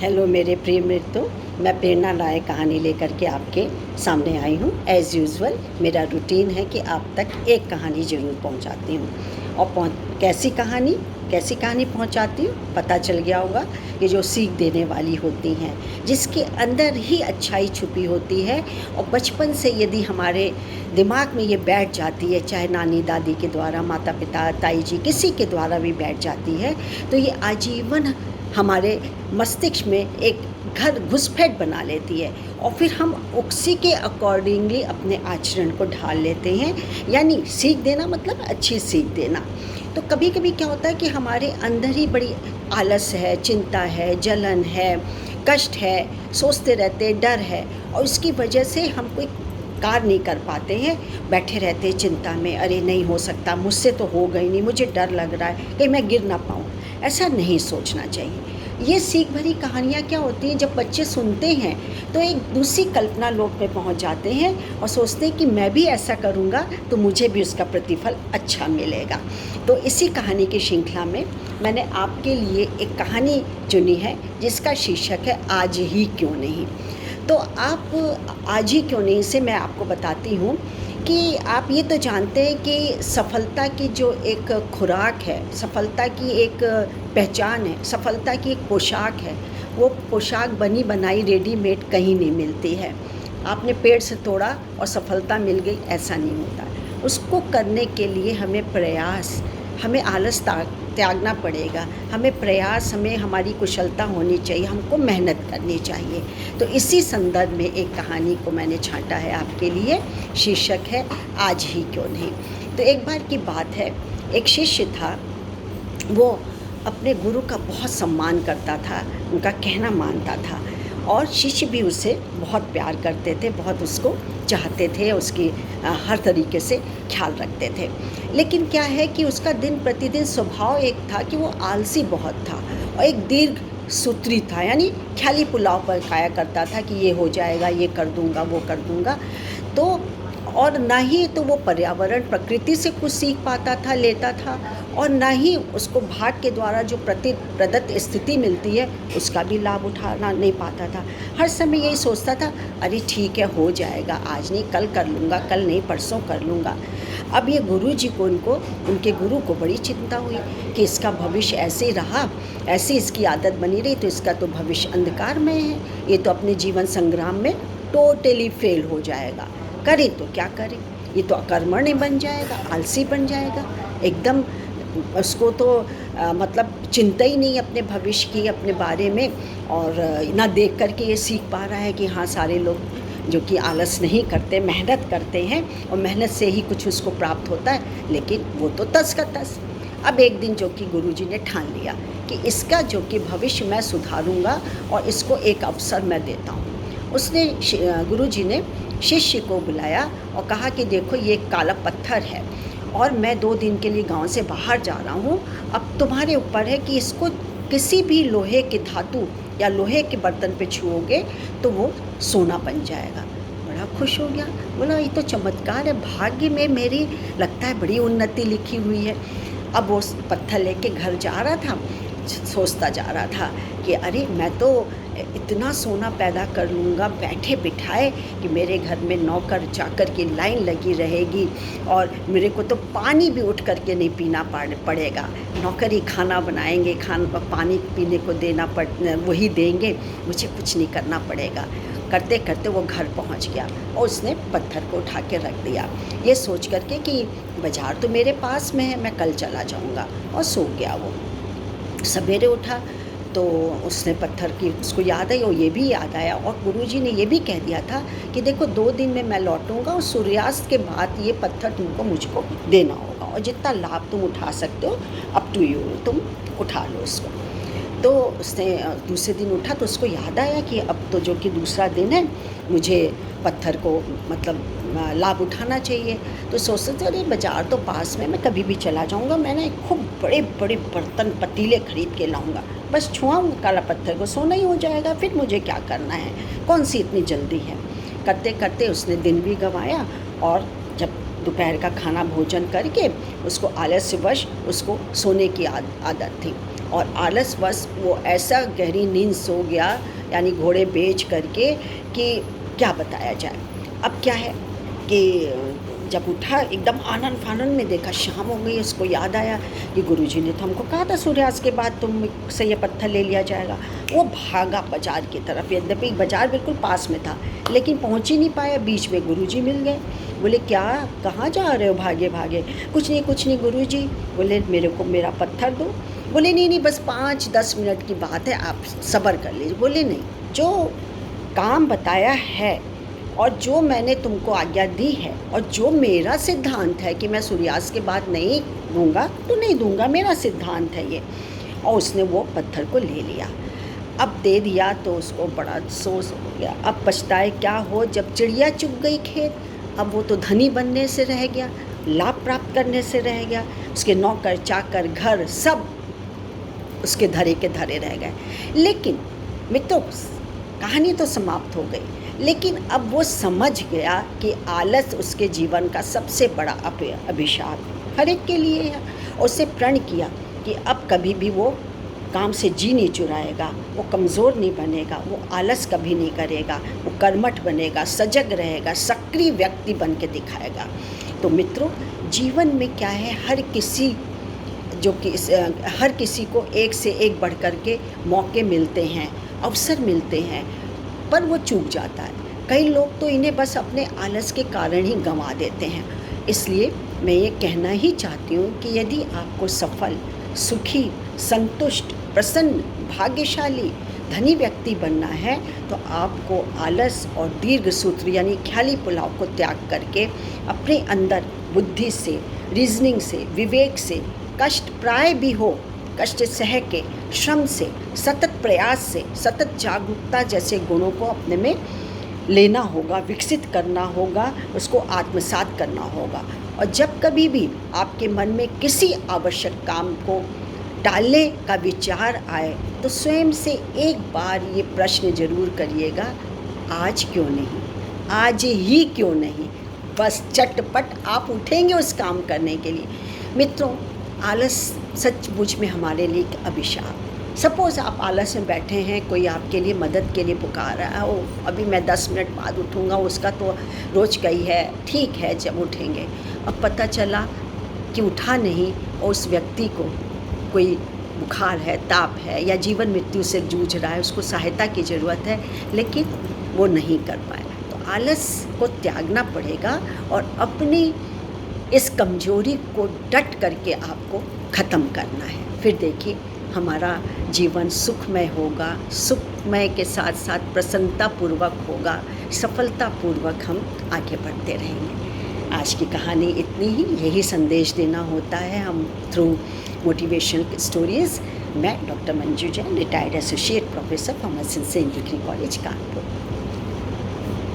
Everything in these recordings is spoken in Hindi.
हेलो मेरे प्रिय मित्रों, मैं प्रेरणा लायक कहानी लेकर के आपके सामने आई हूँ। एज़ यूजुअल मेरा रूटीन है कि आप तक एक कहानी ज़रूर पहुँचाती हूँ। और कैसी कहानी पहुँचाती हूँ पता चल गया होगा। ये जो सीख देने वाली होती हैं, जिसके अंदर ही अच्छाई छुपी होती है और बचपन से यदि हमारे दिमाग में ये बैठ जाती है, चाहे नानी दादी के द्वारा, माता पिता, ताई जी, किसी के द्वारा भी बैठ जाती है, तो ये आजीवन हमारे मस्तिष्क में एक घर घुसपैठ बना लेती है और फिर हम उसी के अकॉर्डिंगली अपने आचरण को ढाल लेते हैं। यानी सीख देना मतलब अच्छी सीख देना। तो कभी कभी क्या होता है कि हमारे अंदर ही बड़ी आलस है, चिंता है, जलन है, कष्ट है, सोचते रहते, डर है और उसकी वजह से हम कोई कार्य नहीं कर पाते हैं। बैठे रहते चिंता में, अरे नहीं हो सकता, मुझसे तो होगा ही नहीं, मुझे डर लग रहा है कहीं मैं गिर ना पाऊँ। ऐसा नहीं सोचना चाहिए। ये सीख भरी कहानियाँ क्या होती हैं, जब बच्चे सुनते हैं तो एक दूसरी कल्पना लोक में पहुंच जाते हैं और सोचते हैं कि मैं भी ऐसा करूंगा तो मुझे भी उसका प्रतिफल अच्छा मिलेगा। तो इसी कहानी की श्रृंखला में मैंने आपके लिए एक कहानी चुनी है जिसका शीर्षक है आज ही क्यों नहीं। तो आप आज ही क्यों नहीं से मैं आपको बताती हूँ कि आप ये तो जानते हैं कि सफलता की जो एक खुराक है, सफलता की एक पहचान है, सफलता की एक पोशाक है, वो पोशाक बनी बनाई रेडीमेड कहीं नहीं मिलती है। आपने पेड़ से तोड़ा और सफलता मिल गई, ऐसा नहीं होता। उसको करने के लिए हमें प्रयास, हमें आलस त्यागना पड़ेगा, हमें प्रयास, हमें हमारी कुशलता होनी चाहिए, हमको मेहनत करनी चाहिए। तो इसी संदर्भ में एक कहानी को मैंने छांटा है आपके लिए। शीर्षक है आज ही क्यों नहीं। तो एक बार की बात है, एक शिष्य था, वो अपने गुरु का बहुत सम्मान करता था, उनका कहना मानता था और शिष्य भी उससे बहुत प्यार करते थे, बहुत उसको चाहते थे, उसकी हर तरीके से ख्याल रखते थे। लेकिन क्या है कि उसका दिन प्रतिदिन स्वभाव एक था कि वो आलसी बहुत था और एक दीर्घ सूत्री था, यानी ख्याली पुलाव पर खाया करता था कि ये हो जाएगा, ये कर दूंगा, वो कर दूंगा। तो और ना ही तो वो पर्यावरण प्रकृति से कुछ सीख पाता था, लेता था, और ना ही उसको भाग्य के द्वारा जो प्रदत्त स्थिति मिलती है उसका भी लाभ उठाना नहीं पाता था। हर समय यही सोचता था, अरे ठीक है, हो जाएगा, आज नहीं कल कर लूँगा, कल नहीं परसों कर लूँगा। अब ये गुरु जी को, उनके गुरु को बड़ी चिंता हुई कि इसका भविष्य ऐसे ही रहा, ऐसी इसकी आदत बनी रही तो इसका तो भविष्य अंधकार में है, ये तो अपने जीवन संग्राम में टोटली फेल हो जाएगा। करे तो क्या करे, ये तो अकर्मण्य बन जाएगा, आलसी बन जाएगा, एकदम उसको तो मतलब चिंता ही नहीं अपने भविष्य की, अपने बारे में। और ना देख करके ये सीख पा रहा है कि हाँ, सारे लोग जो कि आलस नहीं करते, मेहनत करते हैं और मेहनत से ही कुछ उसको प्राप्त होता है, लेकिन वो तो तस का तस। अब एक दिन जो कि गुरुजी ने ठान लिया कि इसका जो कि भविष्य मैं सुधारूंगा और इसको एक अवसर मैं देता हूँ। उसने, गुरुजी ने शिष्य को बुलाया और कहा कि देखो, ये काला पत्थर है और मैं 2 दिन के लिए गांव से बाहर जा रहा हूँ। अब तुम्हारे ऊपर है कि इसको किसी भी लोहे के धातु या लोहे के बर्तन पे छुओगे तो वो सोना बन जाएगा। बड़ा खुश हो गया, बोला ये तो चमत्कार है, भाग्य में मेरी लगता है बड़ी उन्नति लिखी हुई है। अब वो पत्थर लेके घर जा रहा था, सोचता जा रहा था कि अरे मैं तो इतना सोना पैदा कर लूँगा बैठे बिठाए कि मेरे घर में नौकर चाकर की लाइन लगी रहेगी और मेरे को तो पानी भी उठ करके नहीं पीना पड़ेगा, नौकर ही खाना बनाएंगे, पानी पीने को देना वही देंगे, मुझे कुछ नहीं करना पड़ेगा। करते करते वो घर पहुंच गया और उसने पत्थर को उठा के रख दिया, ये सोच करके कि बाज़ार तो मेरे पास में है, मैं कल चला जाऊंगा, और सो गया। वो सवेरे उठा तो उसने पत्थर की, उसको याद आई और ये भी याद आया, और गुरुजी ने ये भी कह दिया था कि देखो 2 दिन में मैं लौटूंगा और सूर्यास्त के बाद ये पत्थर तुमको मुझको देना होगा और जितना लाभ तुम उठा सकते हो अप टू यू, तुम उठा लो उसको। तो उसने दूसरे दिन उठा तो उसको याद आया कि अब तो जो कि दूसरा दिन है, मुझे पत्थर को मतलब लाभ उठाना चाहिए। तो सोचते थे अरे बाज़ार तो पास में, मैं कभी भी चला जाऊंगा, मैं ना खूब बड़े बड़े बर्तन पतीले खरीद के लाऊंगा, बस छुआऊंगा काला पत्थर को, सोना ही हो जाएगा, फिर मुझे क्या करना है, कौन सी इतनी जल्दी है। करते करते उसने दिन भी गंवाया और जब दोपहर का खाना भोजन करके उसको आलस्यवश उसको सोने की आदत थी, और आलसवश वो ऐसा गहरी नींद सो गया, यानी घोड़े बेच करके, कि क्या बताया जाए। अब क्या है कि जब उठा एकदम आनन फानन में, देखा शाम हो गई, उसको याद आया कि गुरुजी ने तो हमको कहा था सूर्यास्त के बाद तुम से ये पत्थर ले लिया जाएगा। वो भागा बाजार की तरफ, यद्यपि बाजार बिल्कुल पास में था, लेकिन पहुंच ही नहीं पाया। बीच में गुरुजी मिल गए। बोले क्या, कहाँ जा रहे हो भागे भागे? कुछ नहीं गुरुजी। बोले मेरे को मेरा पत्थर दो। बोले नहीं बस 5-10 मिनट की बात है, आप सब्र कर लीजिए। बोले नहीं, जो काम बताया है और जो मैंने तुमको आज्ञा दी है और जो मेरा सिद्धांत है कि मैं सूर्यास्त के बाद नहीं दूंगा तो नहीं दूंगा, मेरा सिद्धांत है ये। और उसने वो पत्थर को ले लिया। अब दे दिया तो उसको बड़ा अफसोस हो गया। अब पछताए क्या हो, जब चिड़िया चुग गई खेत। अब वो तो धनी बनने से रह गया, लाभ प्राप्त करने से रह गया। उसके नौकर चाकर घर सब उसके धरे के धरे रह गए। लेकिन मित्रों, कहानी तो समाप्त हो गई, लेकिन अब वो समझ गया कि आलस उसके जीवन का सबसे बड़ा अभिशाप हर एक के लिए है। उससे प्रण किया कि अब कभी भी वो काम से जी नहीं चुराएगा, वो कमज़ोर नहीं बनेगा, वो आलस कभी नहीं करेगा, वो कर्मठ बनेगा, सजग रहेगा, सक्रिय व्यक्ति बन के दिखाएगा। तो मित्रों, जीवन में क्या है, हर किसी को एक से एक बढ़ कर के मौके मिलते हैं, अवसर मिलते हैं, पर वो चूक जाता है। कई लोग तो इन्हें बस अपने आलस के कारण ही गंवा देते हैं। इसलिए मैं ये कहना ही चाहती हूँ कि यदि आपको सफल, सुखी, संतुष्ट, प्रसन्न, भाग्यशाली, धनी व्यक्ति बनना है तो आपको आलस और दीर्घ सूत्र यानी ख्याली पुलाव को त्याग करके अपने अंदर बुद्धि से, रीजनिंग से, विवेक से, कष्ट प्राय भी हो, कष्ट सह के, श्रम से, सतत प्रयास से, सतत जागरूकता जैसे गुणों को अपने में लेना होगा, विकसित करना होगा, उसको आत्मसात करना होगा। और जब कभी भी आपके मन में किसी आवश्यक काम को टालने का विचार आए तो स्वयं से एक बार ये प्रश्न जरूर करिएगा, आज क्यों नहीं, आज ही क्यों नहीं। बस चटपट आप उठेंगे उस काम करने के लिए। मित्रों, आलस सचमुच में हमारे लिए एक अभिशाप। सपोज़ आप आलस में बैठे हैं, कोई आपके लिए मदद के लिए पुकार रहा है, ओ अभी मैं 10 मिनट बाद उठूँगा, उसका तो रोज़ का ही है, ठीक है जब उठेंगे। अब पता चला कि उठा नहीं और उस व्यक्ति को कोई बुखार है, ताप है या जीवन मृत्यु से जूझ रहा है, उसको सहायता की ज़रूरत है, लेकिन वो नहीं कर पाया। तो आलस को त्यागना पड़ेगा और अपनी इस कमजोरी को डट करके आपको ख़त्म करना है। फिर देखिए हमारा जीवन सुखमय होगा, सुखमय के साथ साथ प्रसन्नतापूर्वक होगा, सफलतापूर्वक हम आगे बढ़ते रहेंगे। आज की कहानी इतनी ही, यही संदेश देना होता है हम थ्रू मोटिवेशनल स्टोरीज़। मैं doctor Manju Jain, retired associate professor pharmacy saint degree college Kanpur.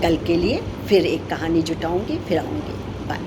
कल के लिए फिर एक कहानी जुटाऊंगी, फिर आऊँगी। बाय।